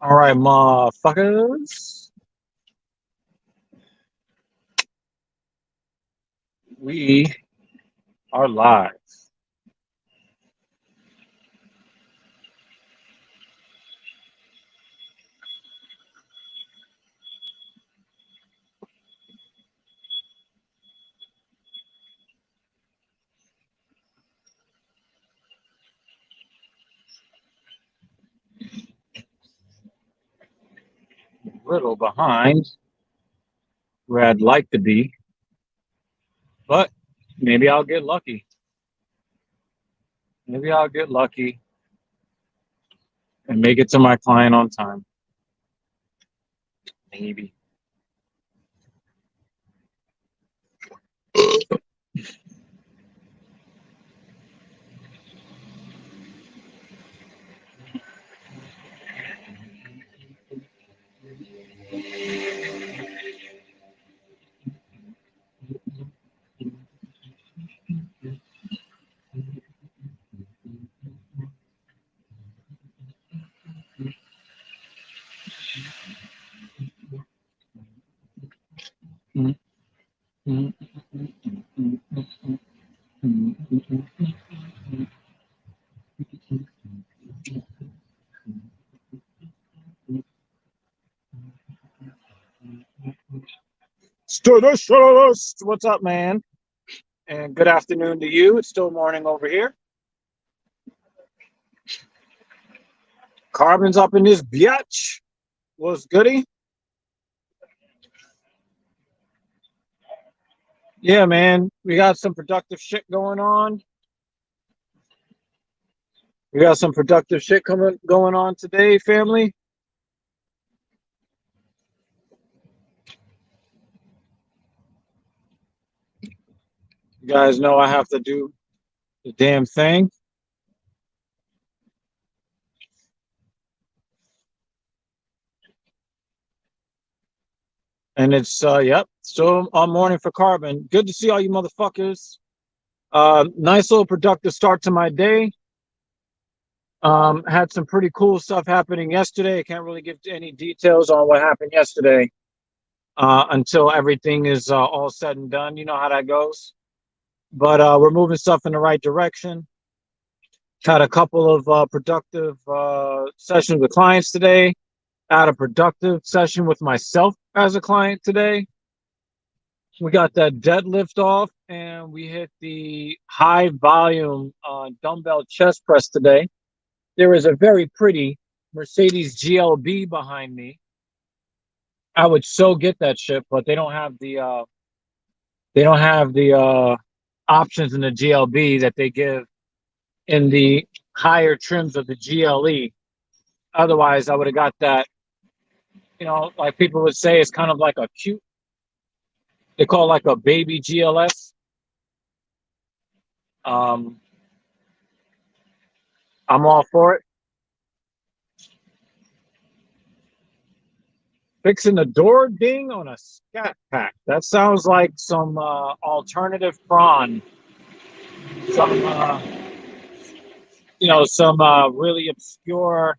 All right, motherfuckers. We are live. A little behind where I'd like to be, but maybe I'll get lucky. Maybe I'll get lucky and make it to my client on time. Maybe. What's up, man? And good afternoon to you. It's still morning over here. Carbon's up in this biatch. What's goody? Yeah, man. We got some productive shit going on. We got some productive shit going on today, family. You guys know I have to do the damn thing. And it's yep, still on morning for Carbon. Good to see all you motherfuckers. Nice little productive start to my day. Had some pretty cool stuff happening yesterday. I can't really give any details on what happened yesterday until everything is all said and done. You know how that goes. But we're moving stuff in the right direction. Had a couple of productive sessions with clients today. Had a productive session with myself as a client today. We got that deadlift off and we hit the high volume dumbbell chest press today. There is a very pretty Mercedes GLB behind me. I would so get that shit, but they don't have the options in the GLB that they give in the higher trims of the GLE. Otherwise, I would have got that. You know, like people would say, it's kind of like a cute. They call it like a baby GLS. I'm all for it. Fixing a door ding on a scat pack. That sounds like some alternative prawn. Some, some really obscure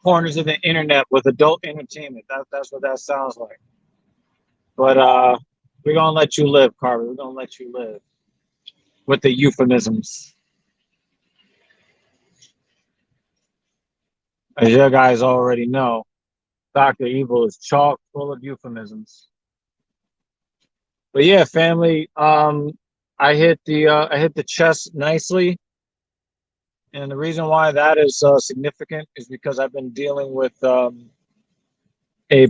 corners of the internet with adult entertainment. That's what that sounds like. But we're going to let you live, Carver. We're going to let you live with the euphemisms. As you guys already know, Dr. Evil is chock full of euphemisms. But yeah, family, I hit the chest nicely. And the reason why that is significant is because I've been dealing with a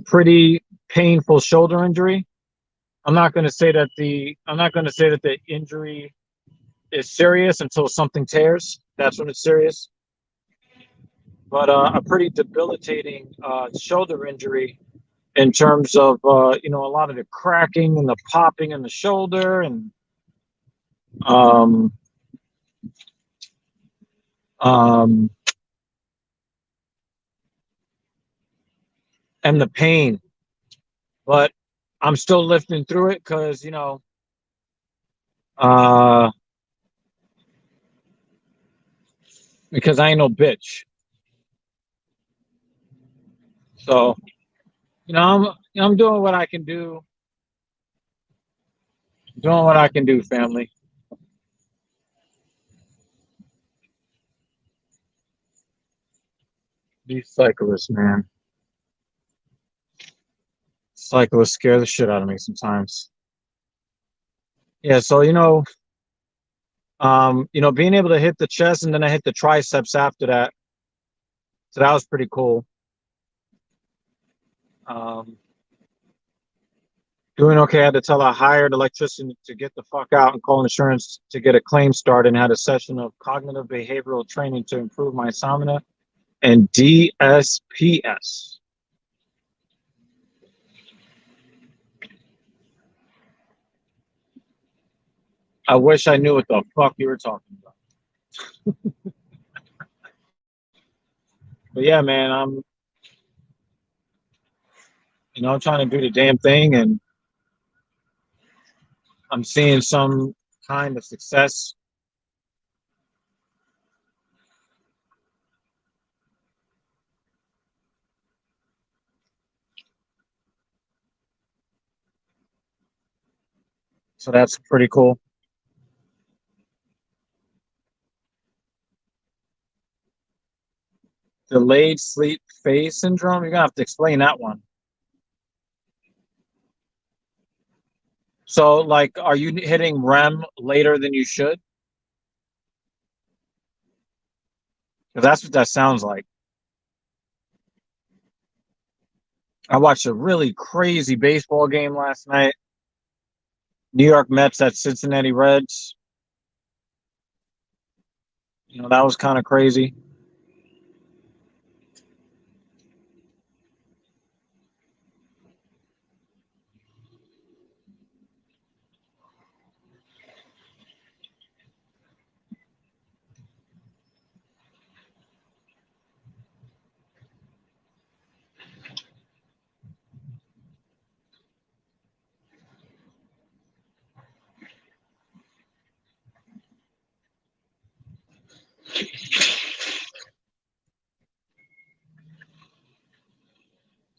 pretty painful shoulder injury. I'm not going to say that the injury is serious until something tears. That's when it's serious. But a pretty debilitating shoulder injury in terms of a lot of the cracking and the popping in the shoulder and um, and the pain. But I'm still lifting through it because because I ain't no bitch. So, I'm doing what I can do, doing what I can do, family. These cyclists, man. Cyclists scare the shit out of me sometimes. Yeah, so being able to hit the chest and then I hit the triceps after that. So that was pretty cool. Um, Doing okay. I had to tell a hired electrician to get the fuck out and call insurance to get a claim started and had a session of cognitive behavioral training to improve my stamina and DSPS. I wish I knew what the fuck you were talking about. But yeah, man, I'm trying to do the damn thing and I'm seeing some kind of success. So that's pretty cool. Delayed sleep phase syndrome. You're gonna have to explain that one. So, like, are you hitting REM later than you should? 'Cause that's what that sounds like. I watched a really crazy baseball game last night. New York Mets at Cincinnati Reds. That was kind of crazy.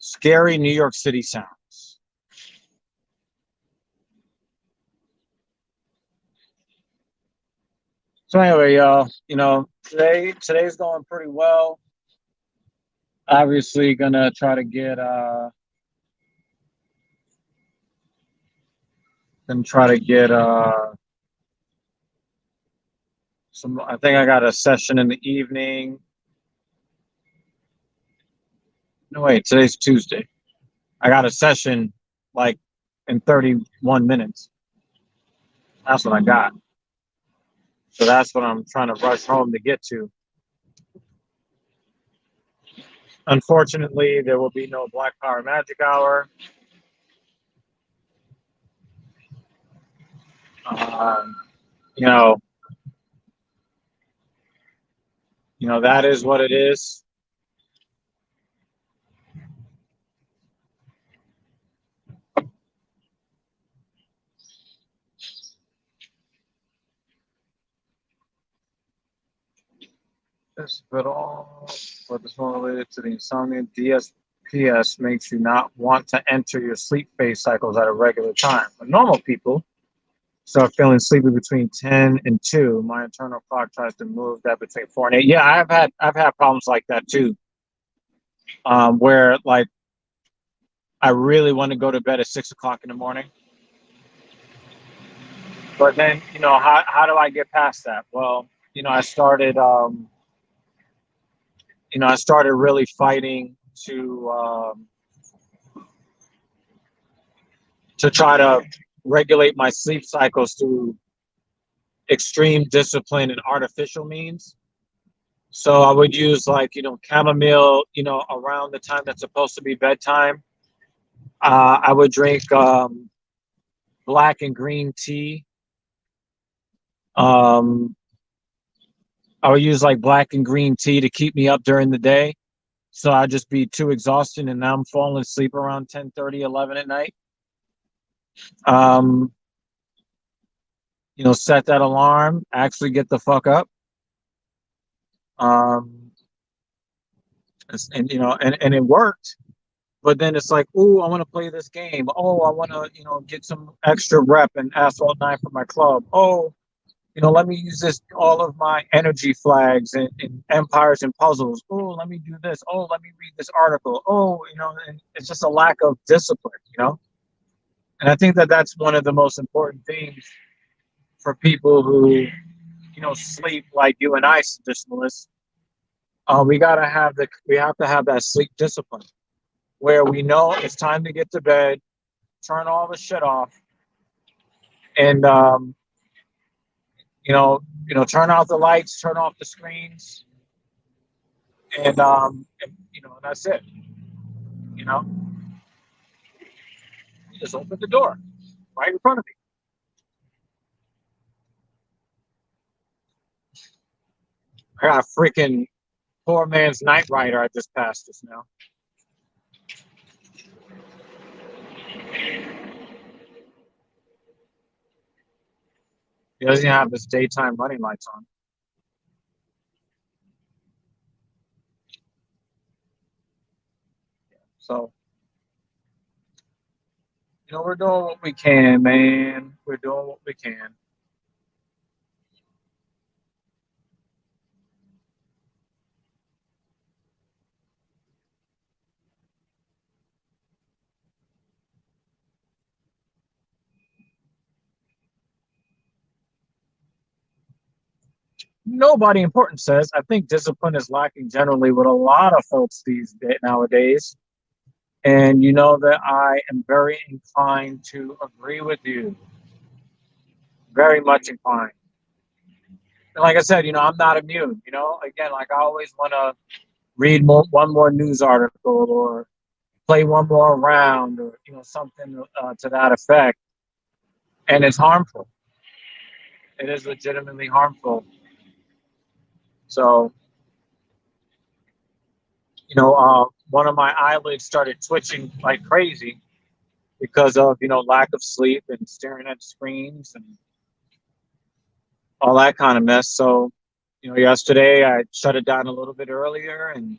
Scary New York City sounds. So anyway, y'all, today's going pretty well. Obviously, gonna try to get some. I think I got a session in the evening. No, wait, today's Tuesday. I got a session like in 31 minutes. That's what I got. So that's what I'm trying to rush home to get to. Unfortunately, there will be no Black Power Magic Hour. Um, you know, that is what it is. This but all but this one related to the insomnia. DSPS makes you not want to enter your sleep phase cycles at a regular time. But normal people start feeling sleepy between 10 and 2. My internal clock tries to move that between 4 and 8. Yeah, I've had problems like that too. Where like I really want to go to bed at 6 o'clock in the morning. But then, how do I get past that? Well, I started I started really fighting to try to regulate my sleep cycles through extreme discipline and artificial means. So I would use like, chamomile, around the time that's supposed to be bedtime. I would drink black and green tea. Um, I would use like black and green tea to keep me up during the day. So I'd just be too exhausted and now I'm falling asleep around 10:30, 11 at night. Um, set that alarm, actually get the fuck up. Um, and it worked. But then it's like, oh, I want to play this game. Oh, I want to, get some extra rep in Asphalt 9 for my club. Oh, let me use this all of my energy flags and empires and puzzles. Oh, let me do this. Oh, let me read this article. Oh, and it's just a lack of discipline. And I think that that's one of the most important things for people who, sleep like you and I, traditionalists. We have to have that sleep discipline where we know it's time to get to bed, turn all the shit off, and turn out the lights, turn off the screens, and that's it. You know, you just open the door right in front of me. I got a freaking poor man's Night Rider. I just passed this now. He doesn't even have his daytime running lights on. So, we're doing what we can, man. We're doing what we can. Nobody important says. I think discipline is lacking generally with a lot of folks nowadays. And you know that I am very inclined to agree with you. Very much inclined. And like I said, I'm not immune. Again, like I always want to read one more news article or play one more round or something to that effect. And it's harmful. It is legitimately harmful. So, one of my eyelids started twitching like crazy because of lack of sleep and staring at screens and all that kind of mess. So, yesterday I shut it down a little bit earlier and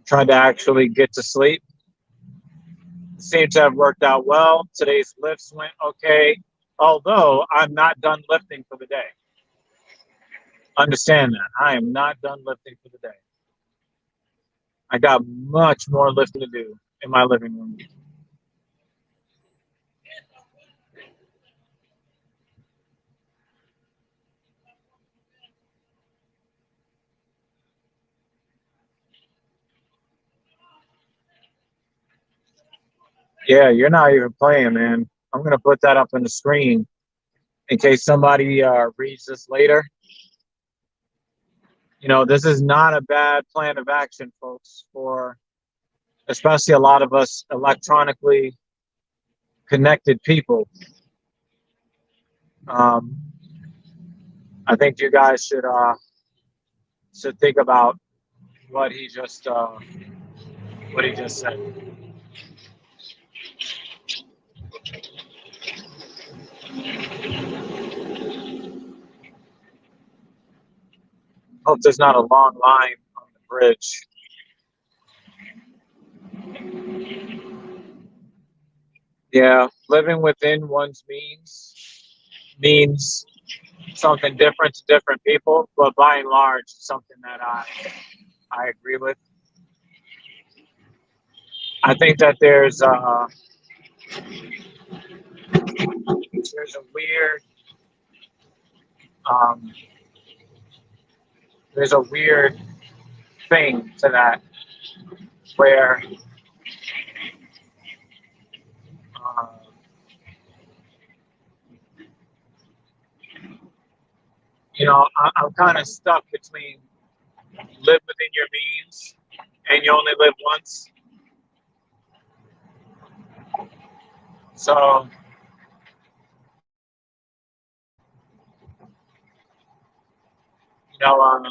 tried to actually get to sleep. Seemed to have worked out well. Today's lifts went okay, although I'm not done lifting for the day. Understand that. I am not done lifting for the day. I got much more lifting to do in my living room. Yeah, you're not even playing, man. I'm gonna put that up on the screen in case somebody reads this later. This is not a bad plan of action, folks, for especially a lot of us electronically connected people. Um, I think you guys should think about what he just said. Hope there's not a long line on the bridge. Yeah, living within one's means something different to different people, but by and large, something that I agree with. I think that there's a um, weird thing to that where uh, I'm kind of stuck between live within your means and you only live once. So you know,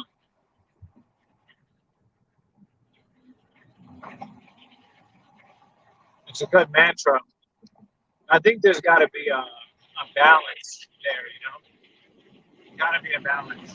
it's a good mantra. I think there's got to be a balance there. Got to be a balance.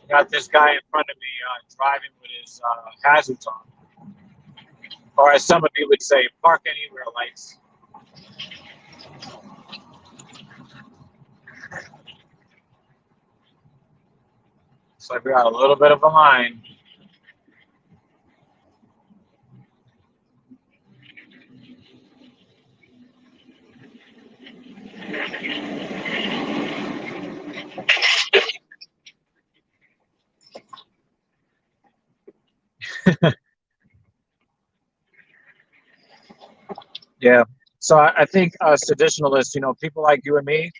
Got this guy in front of me driving with his hazards on, or as some of you would say, park anywhere lights. So we got a little bit of a line. Yeah. So I think traditionalists, people like you and me,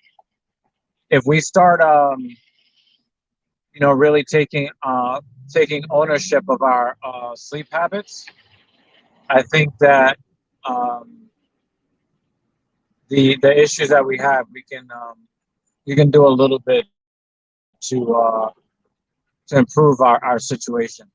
if we start, really taking ownership of our sleep habits, I think that um, the issues that we can do a little bit to to improve our situation.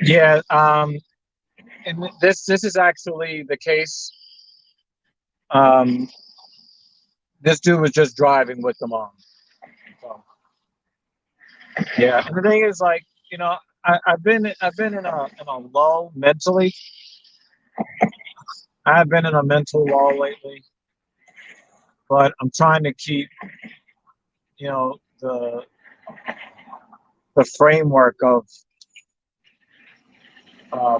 Yeah, and this is actually the case. Um, this dude was just driving with the mom. So, yeah, and the thing is, like, I've been in a lull mentally. I've been in a mental lull lately, but I'm trying to keep, the framework of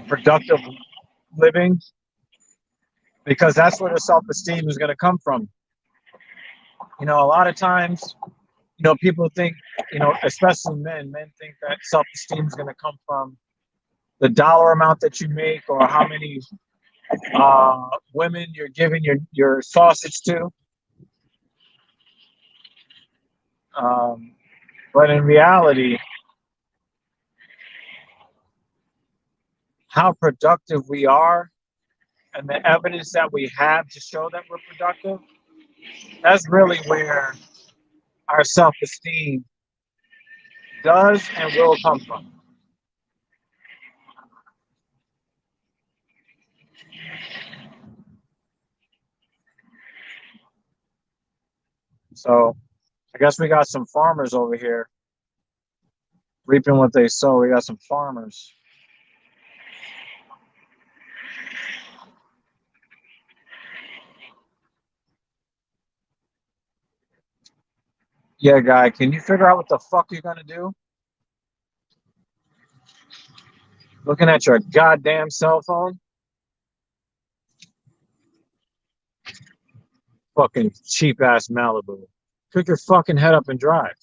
productive living, because that's where the self-esteem is going to come from. A lot of times, people think, especially men think that self-esteem is going to come from the dollar amount that you make, or how many women you're giving your sausage to. Um, but in reality, how productive we are and the evidence that we have to show that we're productive, that's really where our self-esteem does and will come from. So I guess we got some farmers over here reaping what they sow. We got some farmers. Yeah, guy, can you figure out what the fuck you're gonna do? Looking at your goddamn cell phone? Fucking cheap ass Malibu. Pick your fucking head up and drive.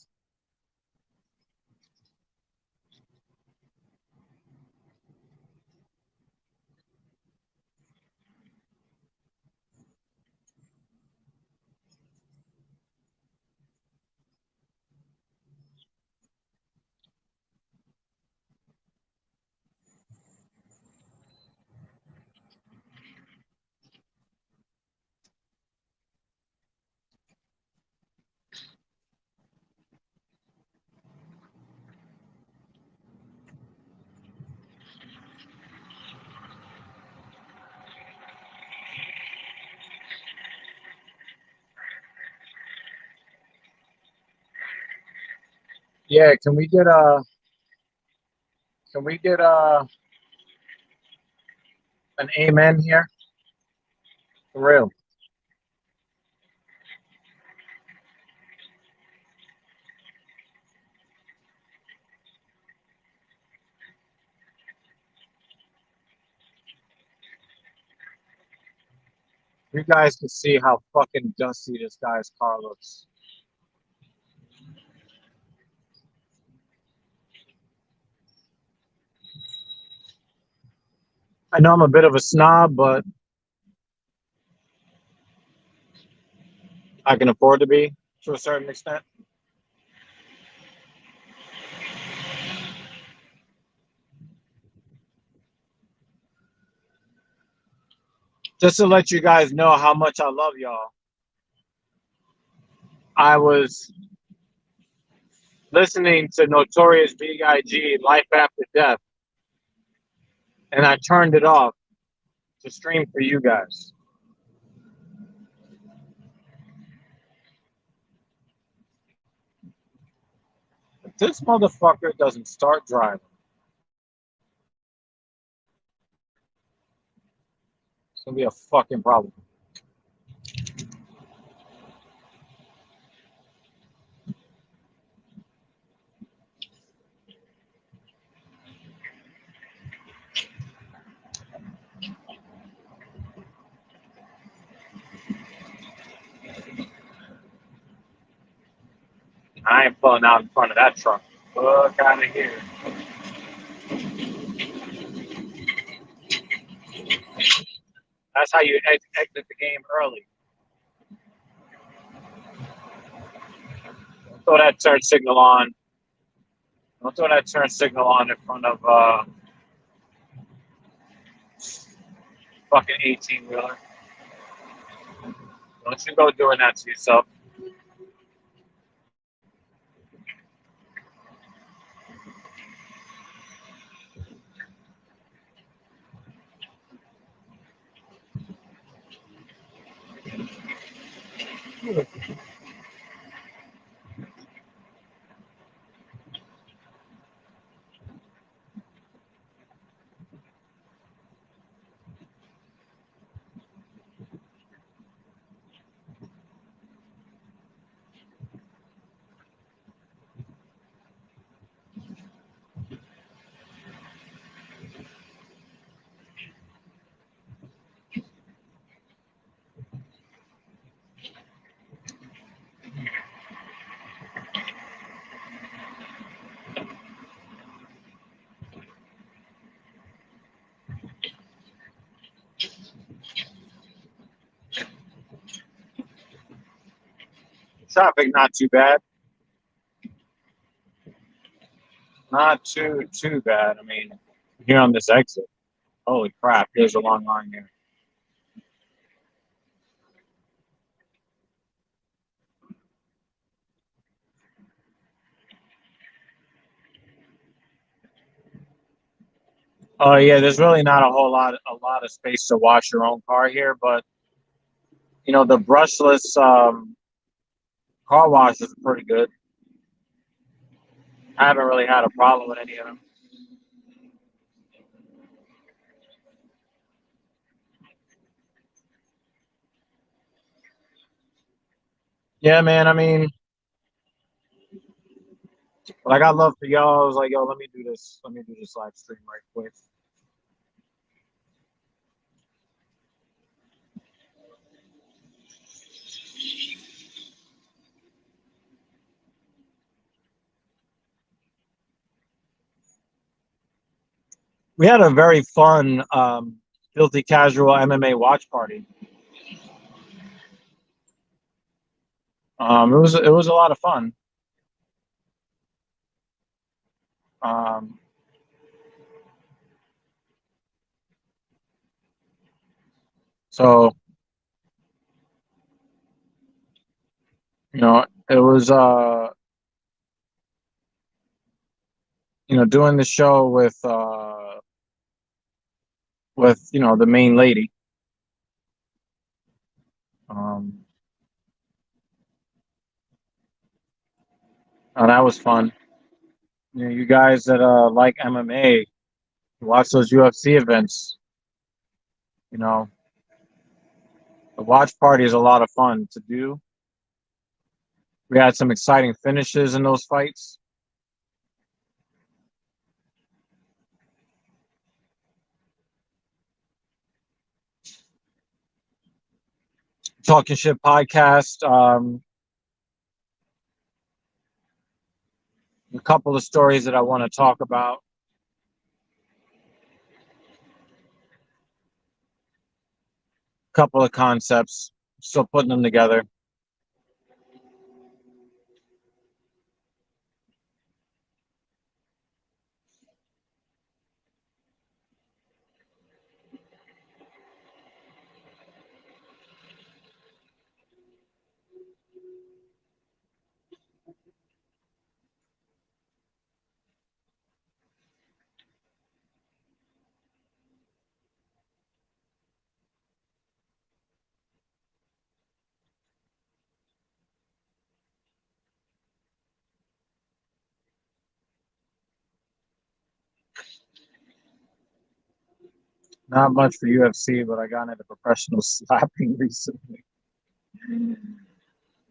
Yeah, can we get an amen here? For real. You guys can see how fucking dusty this guy's car looks. I know I'm a bit of a snob, but I can afford to be to a certain extent. Just to let you guys know how much I love y'all. I was listening to Notorious B.I.G. Life After Death, and I turned it off to stream for you guys. If this motherfucker doesn't start driving, it's gonna be a fucking problem. I ain't pulling out in front of that truck. Fuck out of here. That's how you exit the game early. Don't throw that turn signal on. Don't throw that turn signal on in front of fucking 18 wheeler. Don't you go doing that to yourself. Traffic not too bad. Not too bad. I mean, here on this exit. Holy crap, there's a long line here. Oh yeah, there's really not a lot of space to wash your own car here, but the brushless car wash is pretty good. I haven't really had a problem with any of them. Yeah, man. I mean, what I got love for y'all. I was like, yo, let me do this. Let me do this live stream right quick. We had a very fun filthy casual MMA watch party. It was a lot of fun. Um, so it was doing the show with the main lady. Um, that was fun. You guys that like MMA, watch those UFC events. You know, the watch party is a lot of fun to do. We had some exciting finishes in those fights. Talking Shit podcast. A couple of stories that I want to talk about. A couple of concepts. Still putting them together. Not much for UFC, but I got into professional slapping recently.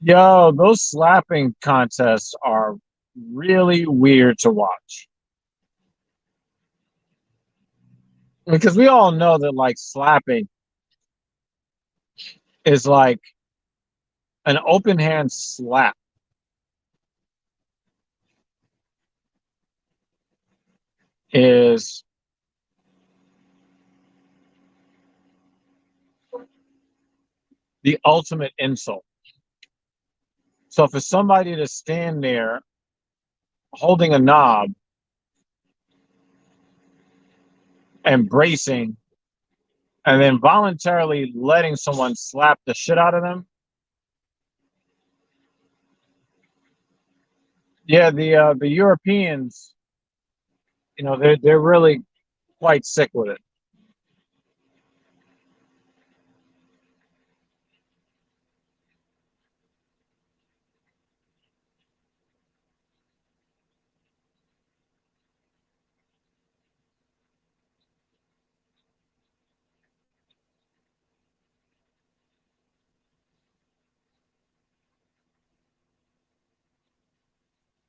Yo, those slapping contests are really weird to watch. Because we all know that like slapping is like an open hand slap is the ultimate insult. So for somebody to stand there holding a knob and bracing and then voluntarily letting someone slap the shit out of them. Yeah, the Europeans, they're really quite sick with it.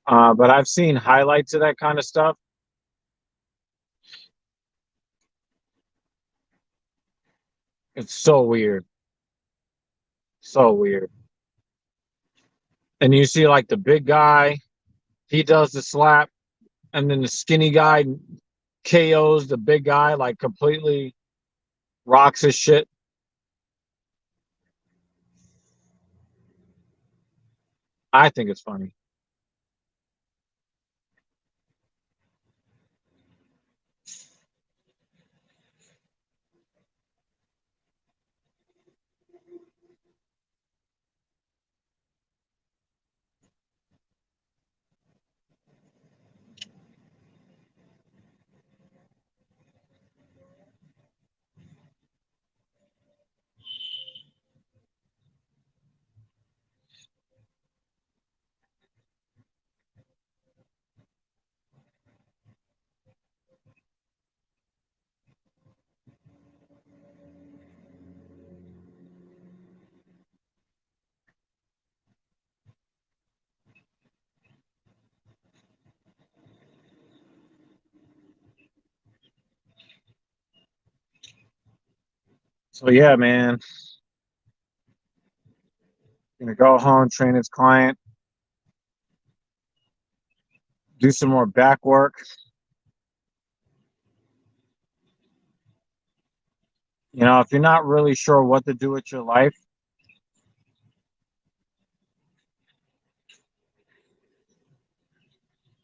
But I've seen highlights of that kind of stuff. It's so weird, so weird. And you see like the big guy, he does the slap, and then the skinny guy KOs the big guy, like completely rocks his shit. I think it's funny. So yeah, man, gonna go home, train his client, do some more back work. If you're not really sure what to do with your life,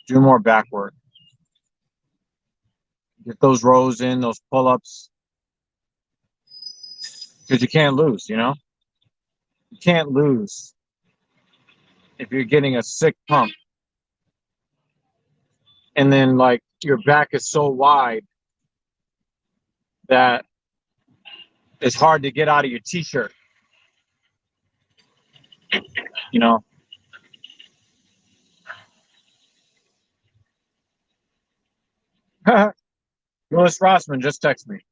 do more back work. Get those rows in, those pull-ups, because you can't lose. You can't lose if you're getting a sick pump, and then like your back is so wide that it's hard to get out of your t-shirt. You know, Willis Rossman just texted me.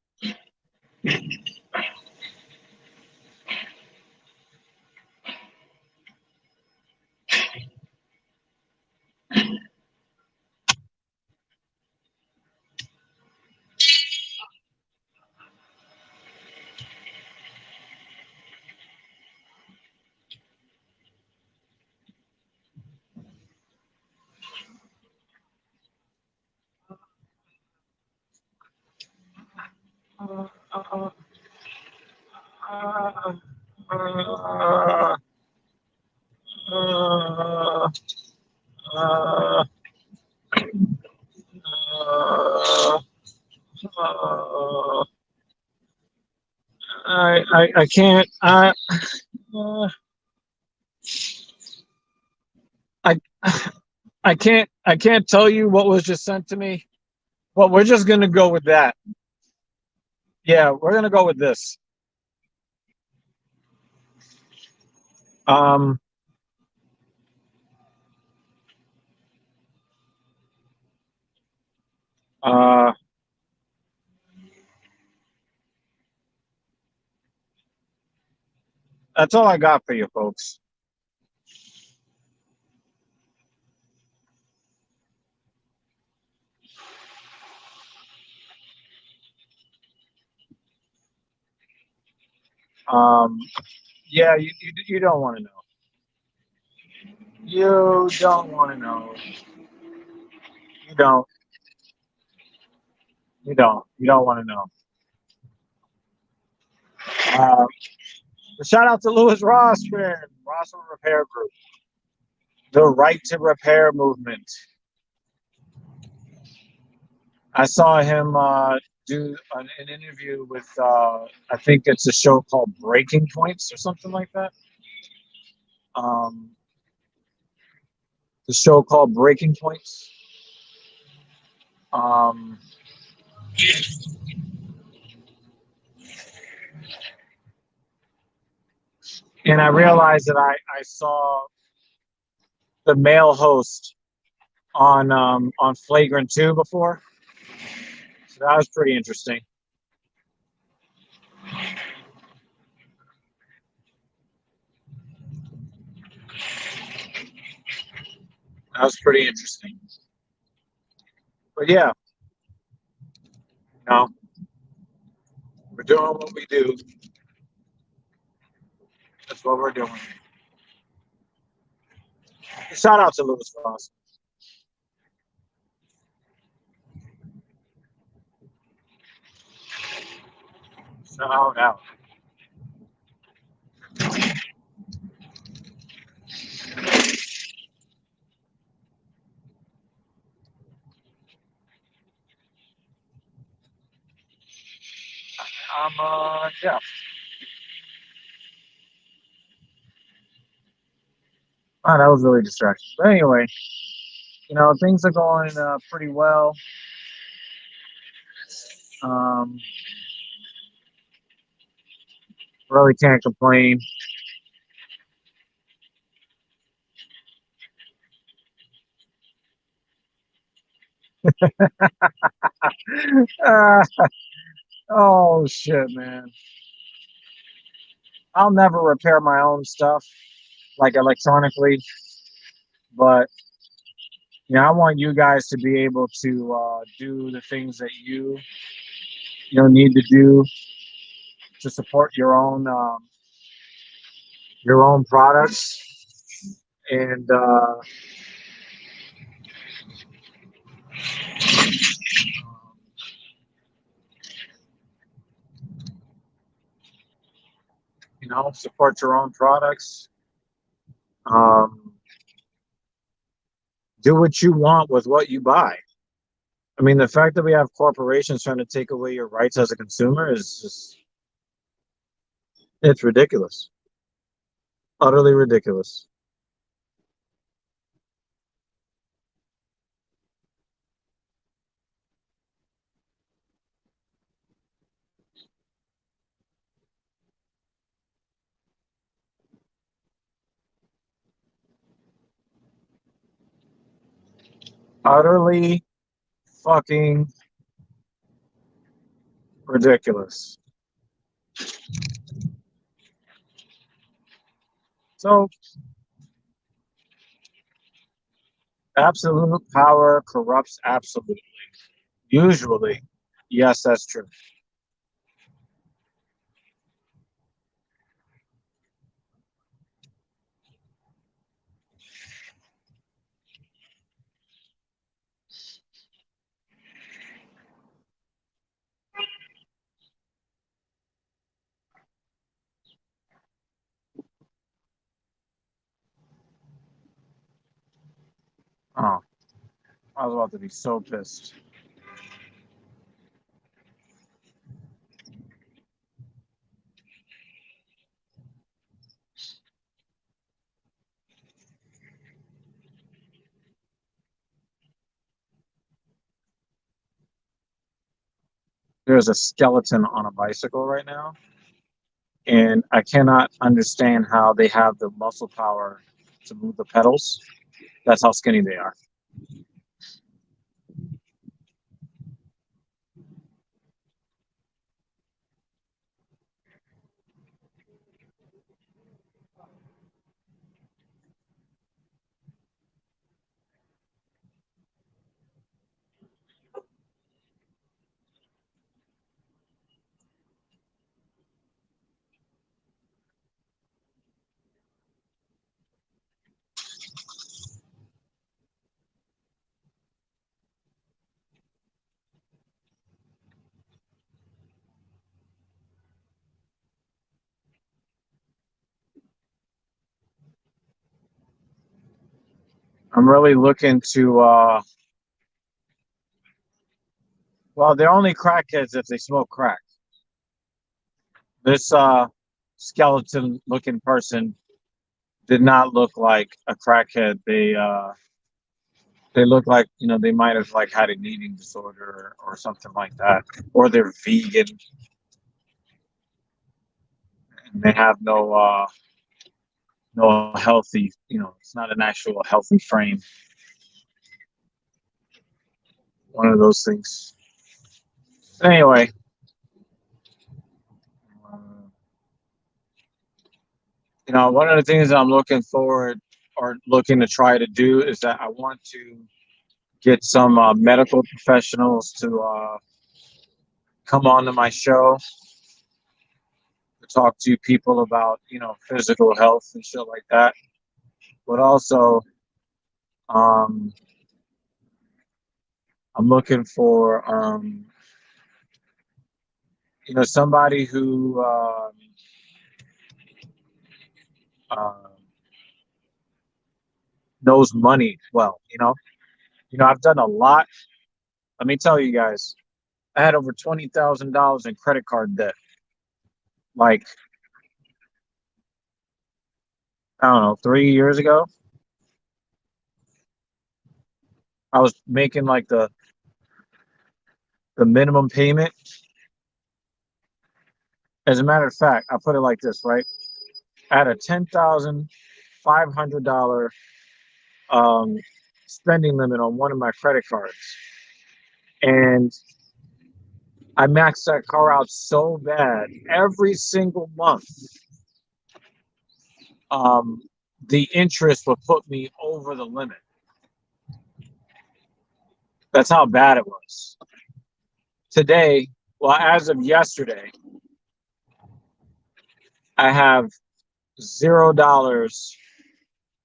uh, uh, uh, uh, I can't. Uh, I I can't tell you what was just sent to me. But we're just gonna go with that. Yeah, we're gonna go with this. Um, uh, that's all I got for you folks. Um, yeah, you don't want to know. You don't want to know. You don't. You don't want to know. Um, shout out to Lewis Ross, man. Ross Repair Group, the Right to Repair movement. I saw him do an interview with I think it's a show called Breaking Points or something like that. Um, the show called Breaking Points. Um, and I realized that I saw the male host on Flagrant 2 before. So that was pretty interesting. That was pretty interesting. But yeah, you know, we're doing what we do. That's what we're doing. Shout out to Lewis Ross. Shout out. Yeah. Oh, that was really distracting. But anyway, things are going pretty well. Um, really can't complain. Uh, oh shit, man. I'll never repair my own stuff like electronically, but I want you guys to be able to do the things that you need to do to support your own products and support your own products. Um, do what you want with what you buy. I mean, the fact that we have corporations trying to take away your rights as a consumer is just, it's ridiculous. Utterly ridiculous. Utterly fucking ridiculous. So, absolute power corrupts absolutely. Usually. Yes, that's true. Oh, I was about to be so pissed. There's a skeleton on a bicycle right now, and I cannot understand how they have the muscle power to move the pedals. That's how skinny they are. I'm really looking to well, they're only crackheads if they smoke crack. This skeleton looking person did not look like a crackhead. They look like, they might have like had an eating disorder or something like that, or they're vegan and they have no healthy, it's not an actual healthy frame. One of those things. Anyway, uh, one of the things that I'm looking forward or looking to try to do is that I want to get some medical professionals to come on to my show to talk to people about, physical health and shit like that. But also, um, I'm looking for, somebody who uh, knows money well. I've done a lot. Let me tell you guys, I had over $20,000 in credit card debt. Like, I don't know, 3 years ago, I was making like the minimum payment. As a matter of fact, I put it like this, right? I had a $10,500 um, spending limit on one of my credit cards, and I maxed that car out so bad every single month. Um, the interest would put me over the limit. That's how bad it was. Today, well, as of yesterday, I have $0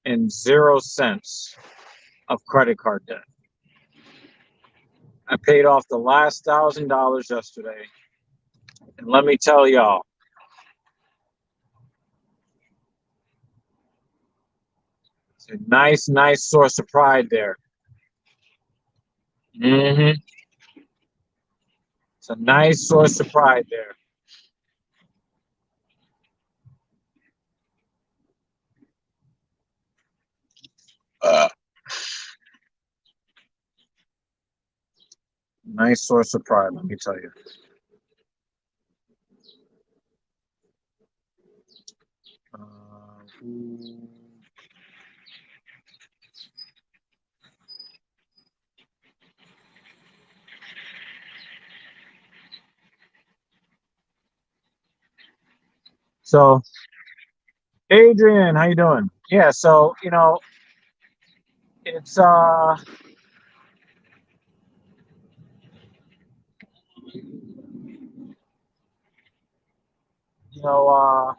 and 0 cents of credit card debt. I paid off the last $1,000 yesterday, and let me tell y'all, it's a nice source of pride there. Hmm. It's a nice source of pride there. Uh, Nice source of pride, let me tell you. Who- So, Adrian, how you doing? Yeah, so it's you know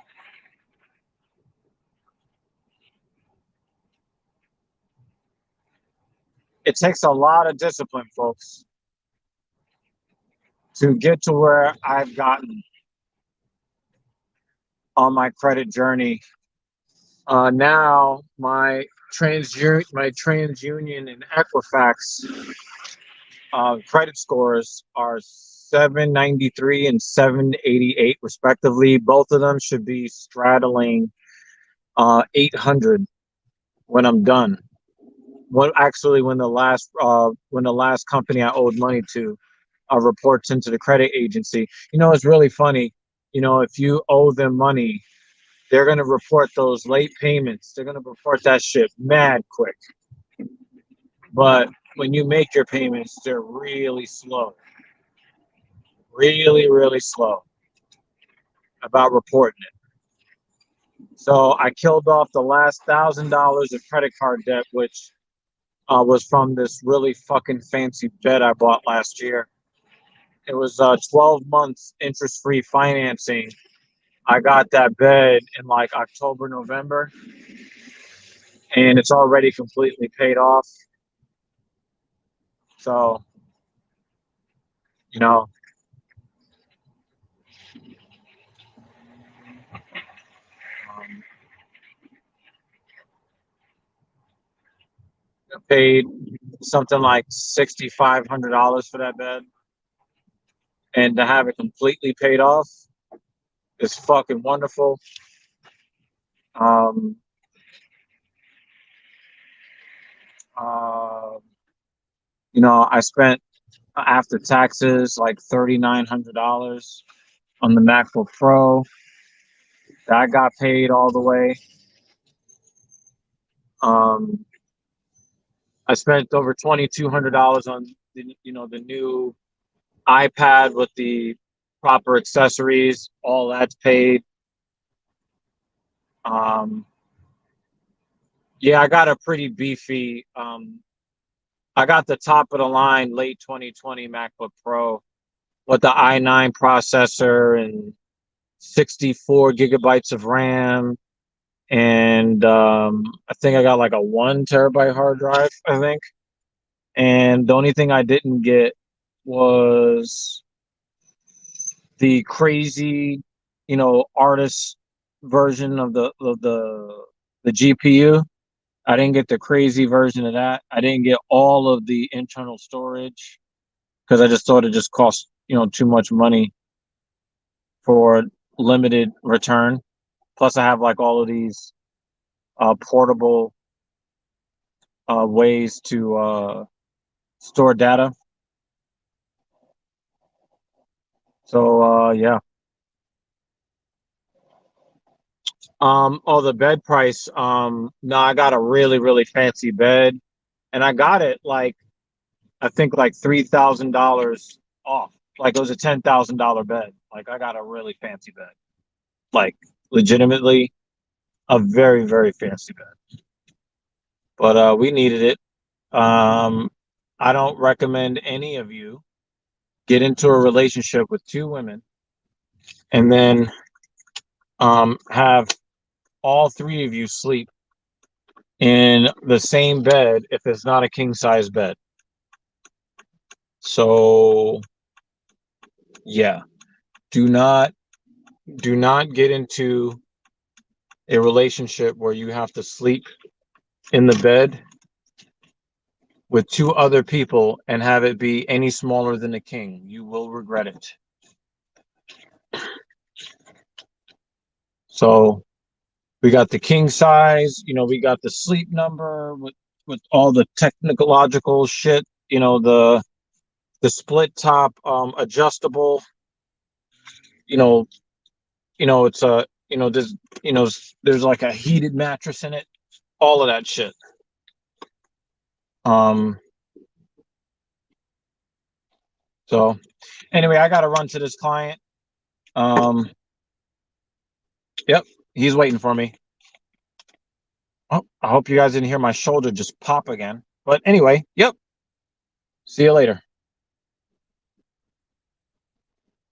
it takes a lot of discipline, folks, to get to where I've gotten on my credit journey. Now my TransUnion and Equifax credit scores are 793 and 788 respectively. Both of them should be straddling 800 when I'm done. What actually when the last company I owed money to reports into the credit agency. It's really funny. If you owe them money, they're gonna report those late payments. They're gonna report that shit mad quick. But when you make your payments, they're really slow. Really, really slow about reporting it. So I killed off the last $1,000 of credit card debt, which was from this really fucking fancy bed I bought last year. It was 12 months interest-free financing. I got that bed in like October, November, and it's already completely paid off. So, you know, um, I paid something like $6,500 for that bed, and to have it completely paid off is fucking wonderful. Um, uh, I spent after taxes like $3,900 on the MacBook Pro. That got paid all the way. Um, I spent over $2,200 on the new iPad with the proper accessories. All that's paid. Um, yeah, I got a pretty beefy. I got the top of the line late 2020 MacBook Pro with the i9 processor and 64 gigabytes of RAM. And I think I got like a 1 terabyte hard drive, I think. And the only thing I didn't get was the crazy, artist version of the GPU. I didn't get the crazy version of that. I didn't get all of the internal storage because I just thought it just cost, too much money for limited return. Plus, I have like all of these portable ways to store data. So yeah. Oh, the bed price. No, I got a really, really fancy bed, and I got it like I think like $3,000 off. Like it was a $10,000 bed. Like I got a really fancy bed. Like legitimately a very, very fancy bed. But we needed it. Um, I don't recommend any of you get into a relationship with two women and then have all three of you sleep in the same bed if it's not a king size bed. So yeah, do not get into a relationship where you have to sleep in the bed with two other people and have it be any smaller than a king. You will regret it. So we got the king size, we got the sleep number with all the technological shit, the split top adjustable, you know, it's a there's like a heated mattress in it, all of that shit. Um so anyway, I gotta run to this client. Um yep, he's waiting for me. Oh, I hope you guys didn't hear my shoulder just pop again. But anyway, yep. See you later.